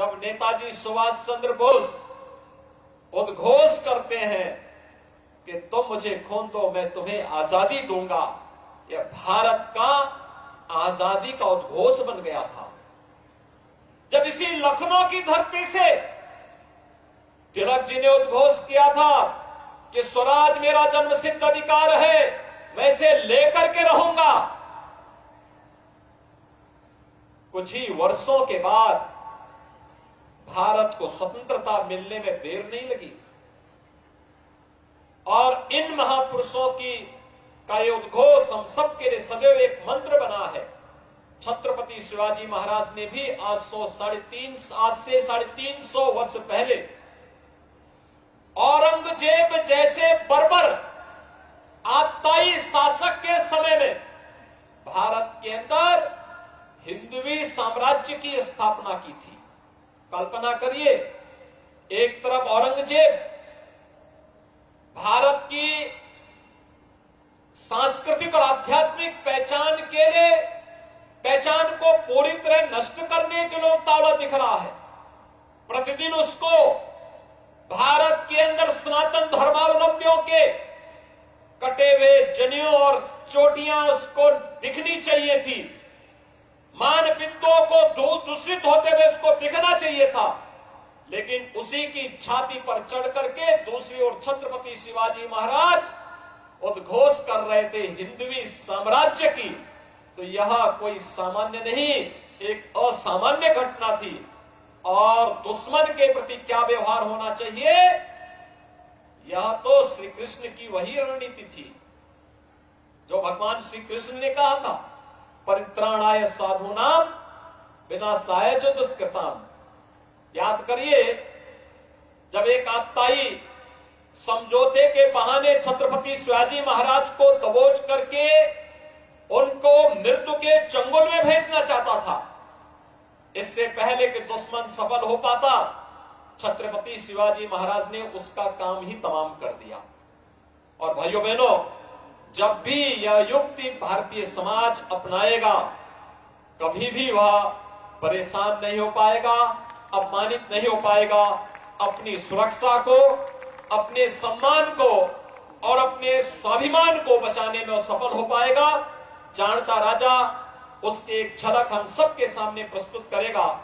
जब नेताजी सुभाष चंद्र बोस उद्घोष करते हैं कि तुम मुझे खून दो मैं तुम्हें आजादी दूंगा, यह भारत का आजादी का उद्घोष बन गया था। जब इसी लखनऊ की धरती से तिलक जी ने उद्घोष किया था कि स्वराज मेरा जन्मसिद्ध अधिकार है, मैं इसे लेकर के रहूंगा, कुछ ही वर्षों के बाद भारत को स्वतंत्रता मिलने में देर नहीं लगी और इन महापुरुषों की का ये उद्घोष हम सबके लिए सदैव एक मंत्र बना है। छत्रपति शिवाजी महाराज ने भी आज से 350 वर्ष पहले औरंगजेब जैसे बर्बर आतताई शासक के समय में भारत के अंदर हिंदवी साम्राज्य की स्थापना की थी। कल्पना करिए, एक तरफ औरंगजेब भारत की सांस्कृतिक और आध्यात्मिक पहचान को पूरी तरह नष्ट करने के लिए उतावला दिख रहा है। प्रतिदिन उसको भारत के अंदर सनातन धर्मावलंबियों के कटे हुए जनेऊ और चोटियां उसको दिखनी चाहिए थी, मानपिंडों को दूषित होते हुए उसको दिखना चाहिए था, लेकिन उसी की छाती पर चढ़ करके दूसरी ओर छत्रपति शिवाजी महाराज उद्घोष कर रहे थे हिंदवी साम्राज्य की। तो यह कोई सामान्य नहीं, एक असामान्य घटना थी। और दुश्मन के प्रति क्या व्यवहार होना चाहिए, यह तो श्री कृष्ण की वही रणनीति थी जो भगवान श्री कृष्ण ने कहा था, परित्राणाय साधूनाम विनाशाय च दुष्कृताम। याद करिए, जब एक आतताई समझौते के बहाने छत्रपति शिवाजी महाराज को दबोच करके उनको मृत्यु के चंगुल में भेजना चाहता था, इससे पहले कि दुश्मन सफल हो पाता, छत्रपति शिवाजी महाराज ने उसका काम ही तमाम कर दिया। और भाइयों बहनों, जब भी यह युक्ति भारतीय समाज अपनाएगा, कभी भी वह परेशान नहीं हो पाएगा, अपमानित नहीं हो पाएगा, अपनी सुरक्षा को, अपने सम्मान को और अपने स्वाभिमान को बचाने में सफल हो पाएगा। जानता राजा उसकी एक झलक हम सबके सामने प्रस्तुत करेगा।